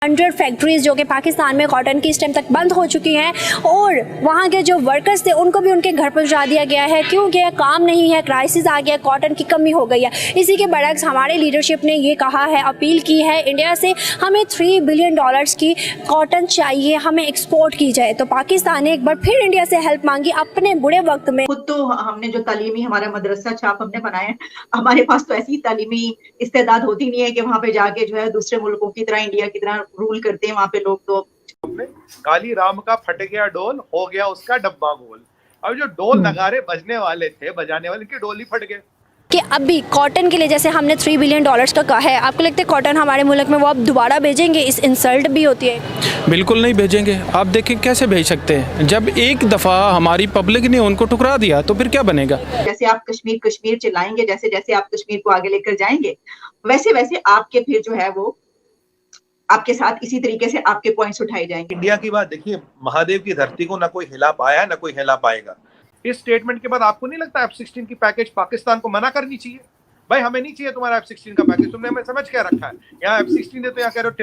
100 factories जो कि पाकिस्तान में कॉटन की इस टाइम तक बंद हो चुकी हैं और वहाँ के जो वर्कर्स थे उनको भी उनके घर पहुँचा दिया गया है क्योंकि काम नहीं है, क्राइसिस आ गया, कॉटन की कमी हो गई है। इसी के बरक्स हमारे लीडरशिप ने ये कहा है, अपील की है इंडिया से, हमें $3 बिलियन की कॉटन चाहिए, हमें एक्सपोर्ट की जाए। तो पाकिस्तान ने एक बार फिर इंडिया से हेल्प मांगी अपने बुरे वक्त में। खुद तो हमने जो तालीमी हमारा मदरसा छाप हमने बनाया है, हमारे पास तो ऐसी तालीमी इस्तेदाद होती नहीं है कि वहां पे जाके जो है दूसरे मुल्कों की तरह इंडिया की तरह रूल करते हैं वहां पे लोग। तो काली राम का फट गया डोल, हो गया उसका डब्बा गोल। अब जो डोल नगारे बजने वाले थे, बजाने वाले की डोल ही फट गए कि अभी कॉटन के लिए जैसे हमने $3 बिलियन का कहा है, आपको लगता है कॉटन हमारे मुल्क में वो अब दोबारा भेजेंगे? इस इंसल्ट भी होती है। बिल्कुल नहीं भेजेंगे। आप देखें कैसे भेज सकते हैं, जब एक दफ़ा हमारी पब्लिक ने उनको ठुकरा दिया तो फिर क्या बनेगा। जैसे आप कश्मीर कश्मीर चिल्लाएंगे, जैसे जैसे आप कश्मीर को आगे लेकर जाएंगे, वैसे वैसे आपके फिर जो है वो आपके साथ इसी तरीके से आपके पॉइंट्स उठाए जाएंगे। इंडिया की बात देखिए, महादेव की धरती को ना कोई हिला पाया ना कोई हिला पाएगा। इस स्टेटमेंट के बाद आपको नहीं लगता F-16 की पैकेज पाकिस्तान को मना करनी चाहिए? भाई हमें नहीं चाहिए तुम्हारा F-16 का पैकेज, तुमने हमें समझ क्या रखा है? यहाँ F-16 दे तो यहाँ कह रहे हो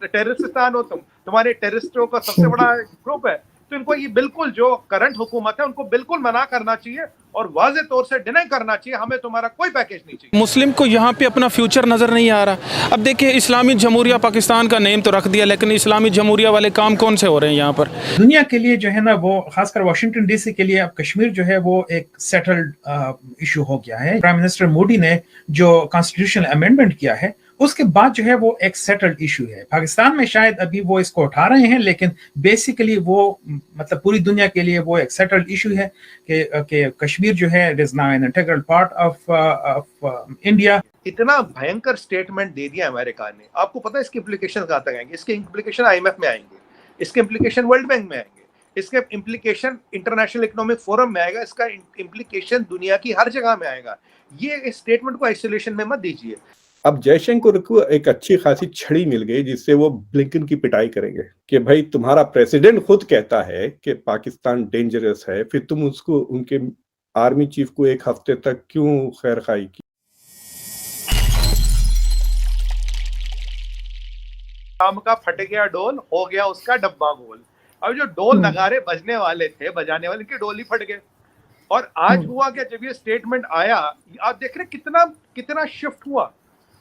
टेररिस्तान हो तुम, तुम्हारे टेररिस्टों का सबसे बड़ा ग्रुप है। तो इनको ये बिल्कुल जो करंट हुकूमत है उनको बिल्कुल मना करना चाहिए और वाज़े तौर से डिनाई करना चाहिए, हमें तुम्हारा कोई पैकेज नहीं चाहिए। मुस्लिम को यहाँ पे अपना फ्यूचर नज़र नहीं आ रहा। अब देखिए, इस्लामी जमहूरिया पाकिस्तान का नेम तो रख दिया, लेकिन इस्लामी जमहूरिया वाले काम कौन से हो रहे हैं यहाँ पर? दुनिया के लिए जो है ना, वो खासकर वाशिंगटन डीसी के लिए अब कश्मीर जो है वो एक सेटल्ड इशू हो गया है। प्राइम मिनिस्टर मोदी ने जो कॉन्स्टिट्यूशनल अमेंडमेंट किया है उसके बाद जो है वो एक सेटल्ड इशू है। पाकिस्तान में शायद अभी वो इसको उठा रहे हैं, लेकिन बेसिकली वो मतलब पूरी दुनिया के लिए वो एक सेटल्ड इशू है कि कश्मीर जो है it is now an integral part of India. इतना भयंकर स्टेटमेंट दे दिया अमेरिका ने, आपको पता है इसके इम्प्लीकेशन कहाँ तक आएंगे? इसके इम्प्लीकेशन IMF में आएंगे, इसके इम्प्लीकेशन वर्ल्ड बैंक में आएंगे, इसके इम्प्लीकेशन इंटरनेशनल इकोनॉमिक फोरम में आएगा, इसका इम्प्लीकेशन दुनिया की हर जगह में आएगा। ये इस स्टेटमेंट को आइसोलेशन में मत दीजिए। अब जयशंकर को एक अच्छी खासी छड़ी मिल गई जिससे वो ब्लिंकन की पिटाई करेंगे कि भाई तुम्हारा प्रेसिडेंट खुद कहता है कि पाकिस्तान डेंजरस है, फिर तुम उसको उनके आर्मी चीफ को एक हफ्ते तक क्यों खैरखाई की? राम का फट गया डोल, हो गया उसका डब्बा गोल। अब जो डोल नगारे बजने वाले थे, बजाने वाले की डोल ही फट गए। और आज हुआ क्या, जब ये स्टेटमेंट आया, आप देख रहे कितना शिफ्ट हुआ।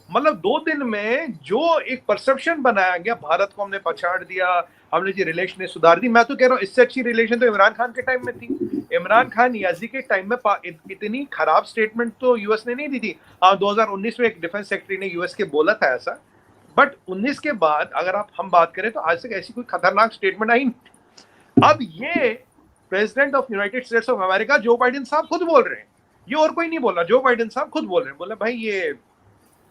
मतलब 2 दिन में जो एक परसेप्शन बनाया गया, भारत को हमने पछाड़ दिया, हमने जी रिलेशन सुधार दी। मैं तो कह रहा हूँ इससे अच्छी रिलेशन तो इमरान खान के टाइम में थी। इमरान खान याजी के टाइम में इतनी खराब स्टेटमेंट तो यूएस ने नहीं दी थी। हाँ, 2019 में एक डिफेंस सेक्रेटरी ने यूएस के बोला था ऐसा, बट 19 के बाद अगर हम बात करें तो आज तक ऐसी कोई खतरनाक स्टेटमेंट आई नहीं। अब ये president of United states of America Joe Biden साहब खुद बोल रहे हैं, ये और कोई नहीं बोल रहा, जो बाइडेन साहब खुद बोल रहे हैं। बोले भाई ये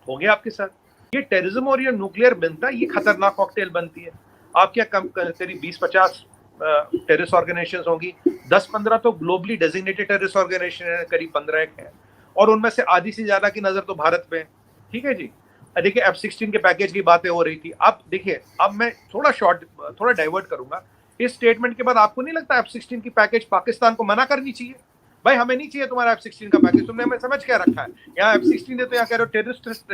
हो गया आपके साथ, ये टेररिज्म और ये न्यूक्लियर बनता है, ये खतरनाक कॉकटेल बनती है। आप क्या कम करीब 20-50 टेररिस्ट ऑर्गेनाइजेशंस होंगी, 10-15 तो ग्लोबली डेजिग्नेटेड टेररिस्ट ऑर्गेनाइजेशन है, करीब 15 है, और उनमें से आधी से ज्यादा की नजर तो भारत पे है। ठीक है जी। देखिए F-16 के पैकेज की बातें हो रही थी। अब देखिए, अब मैं थोड़ा डाइवर्ट करूंगा। इस स्टेटमेंट के बाद आपको नहीं लगता F-16 की पैकेज पाकिस्तान को मना करनी चाहिए? भाई हमें नहीं चाहिए तुम्हारा F-16 का पैकेज, तुमने हमें समझ क्या रखा है? यहाँ F-16 दे तो यहाँ कह रहे हो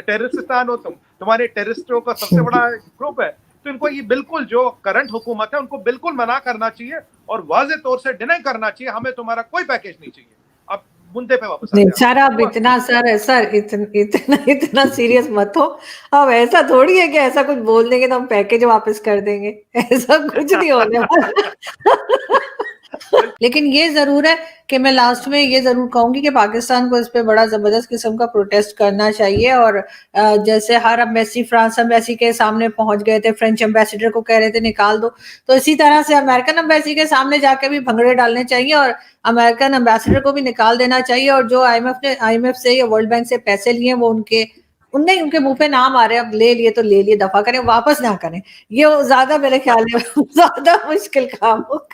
टेररिस्तान हो तुम, तुम्हारे टेररिस्टों का सबसे बड़ा ग्रुप है। तो इनको ये बिल्कुल जो करंट हुकूमत है उनको बिल्कुल मना करना चाहिए और वाज़े तौर से डिनाई करना चाहिए, हमें तुम्हारा कोई पैकेज नहीं चाहिए। अब मुद्दे पे वापस आते हैं। सर अब इतना इतना सीरियस मत हो। अब ऐसा थोड़ी है कि ऐसा कुछ बोल देंगे तो हम पैकेज वापस कर देंगे, ऐसा कुछ नहीं होने वाला। लेकिन ये जरूर है कि मैं लास्ट में ये जरूर कहूंगी कि पाकिस्तान को इस पे बड़ा जबरदस्त किस्म का प्रोटेस्ट करना चाहिए। और जैसे हर एम्बेसी फ्रांस एम्बेसी के सामने पहुंच गए थे, फ्रेंच एम्बेसडर को कह रहे थे निकाल दो, तो इसी तरह से अमेरिकन एम्बेसी के सामने जाके भी भंगड़े डालने चाहिए और अमेरिकन एम्बेसडर को भी निकाल देना चाहिए। और जो IMF से या वर्ल्ड बैंक से पैसे लिए वो उनके मुंह पे नाम आ रहे हैं, अब ले लिए तो ले लिए, दफा करें, वापस ना करें। ये ज्यादा मेरे ख्याल में ज्यादा मुश्किल काम होगा।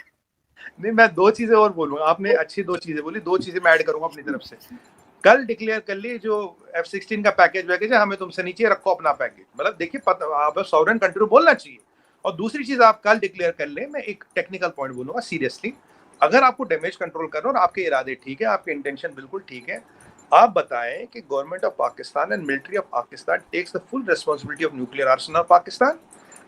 नहीं, मैं 2 चीजें और बोलूंगा। आपने अच्छी 2 चीजें बोली, 2 चीजें मैं ऐड करूंगा अपनी तरफ से। कल डिक्लेयर कर ली जो F-16 का पैकेज है, हमें तुमसे नीचे रखो अपना पैकेज। मतलब देखिए, आप सॉवरेन कंट्री बोलना चाहिए। और दूसरी चीज आप कल डिक्लेयर कर ले, मैं एक टेक्निकल पॉइंट बोलूंगा सीरियसली, अगर आपको डैमेज कंट्रोल करना और आपके इरादे ठीक है, आपके इंटेंशन बिल्कुल ठीक है, आप बताएं कि government of Pakistan and military of Pakistan takes the full responsibility of nuclear arsenal of Pakistan.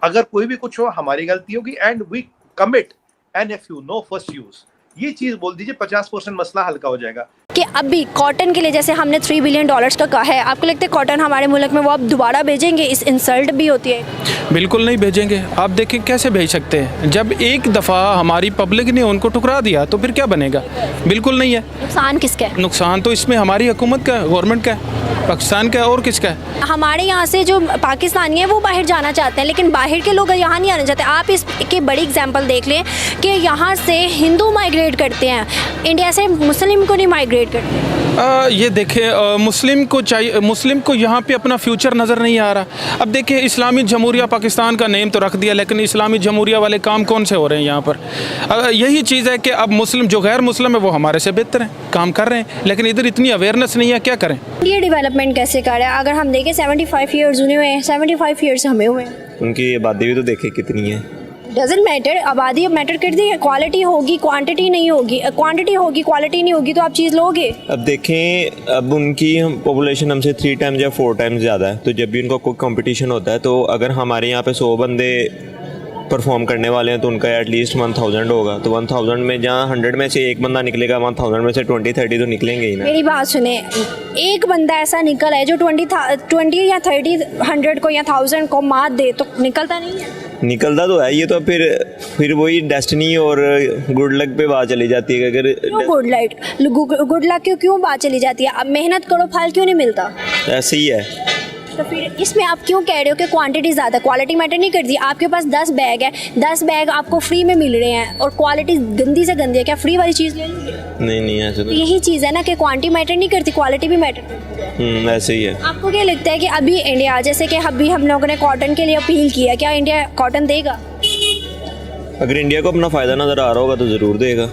अगर कोई भी कुछ हो हमारी गलती होगी and we commit NFU no first use, ये चीज बोल दीजिए 50% मसला हल्का हो जाएगा। कि अभी कॉटन के लिए जैसे हमने $3 बिलियन का कहा है, आपको लगता है कॉटन हमारे मुल्क में वो अब दोबारा भेजेंगे? इस इंसल्ट भी होती है। बिल्कुल नहीं भेजेंगे। आप देखें कैसे भेज सकते हैं, जब एक दफ़ा हमारी पब्लिक ने उनको ठुकरा दिया तो फिर क्या बनेगा? बिल्कुल नहीं है। नुकसान किसका है? नुकसान तो इसमें हमारी हुकूमत का है, गवर्नमेंट का है, पाकिस्तान का है, और किसका है? हमारे यहाँ से जो पाकिस्तानी है वो बाहर जाना चाहते हैं, लेकिन बाहर के लोग यहाँ नहीं आना चाहते। आप इसकी बड़ी एग्जांपल देख लें कि यहाँ से हिंदू माइग्रेट करते हैं, इंडिया से मुस्लिम को नहीं माइग्रेट करते। ये देखें, मुस्लिम को चाहिए, मुस्लिम को यहाँ पे अपना फ्यूचर नज़र नहीं आ रहा। अब देखिए, इस्लामी जमहूरिया पाकिस्तान का नेम तो रख दिया, लेकिन इस्लामी जमहूरिया वाले काम कौन से हो रहे हैं यहाँ पर? यही चीज़ है कि अब मुस्लिम जो गैर मुस्लिम है वो हमारे से बेहतर हैं, काम कर रहे हैं, लेकिन इधर इतनी अवेयरनेस नहीं है, क्या करें? ये डेवलपमेंट कैसे कर रहा है? अगर हम देखें 75 ईयर्स हुए हैं, 75 ईयर्स हमें हुए हैं। उनकी आबादी भी तो देखे कितनी है। डजेंट मैटर, आबादी अब मैटर करती है। क्वालिटी होगी, क्वांटिटी नहीं होगी, क्वांटिटी होगी, क्वालिटी नहीं होगी, तो आप चीज़ लोगे। अब देखें, अब उनकी पॉपुलेशन हमसे 3 टाइम्स या 4 टाइम्स ज़्यादा है, तो जब भी उनका कोई कंपटीशन होता है, तो अगर हमारे यहाँ पे 100 बंदे परफॉर्म करने वाले हैं तो उनका एटलीस्ट 1000 होगा। तो 1000 में जहाँ 100 में से एक बंदा निकलेगा, 1000 में से 20-30 तो निकलेंगे ही ना। मेरी बात सुने, एक बंदा ऐसा निकल है जो 20 या 30 100 को या 1000 को मात दे, तो निकलता नहीं है। निकलता तो है, ये तो फिर वही डेस्टिनी और गुड लक पे बात चली जाती है। अगर क्यों गुड लक क्यों बात चली जाती है? अब मेहनत करो, फल क्यों नहीं मिलता? ऐसे ही है। तो फिर इसमें आप क्यों कह रहे हो कि क्वांटिटी ज़्यादा, क्वालिटी मैटर नहीं करती? आपके पास 10 बैग है, 10 बैग आपको फ्री में मिल रहे हैं और क्वालिटी गंदी से गंदी है, क्या फ्री वाली चीज़ ले लोगे? नहीं ऐसे तो यही चीज़ है ना कि क्वांटिटी मैटर नहीं करती, क्वालिटी भी मैटर करती है। ऐसे ही है। आपको क्या लगता है कि अभी इंडिया, जैसे कि अभी हम लोगों ने कॉटन के लिए अपील किया, क्या इंडिया कॉटन देगा? अगर इंडिया को अपना फ़ायदा नज़र आ रहा होगा तो ज़रूर देगा।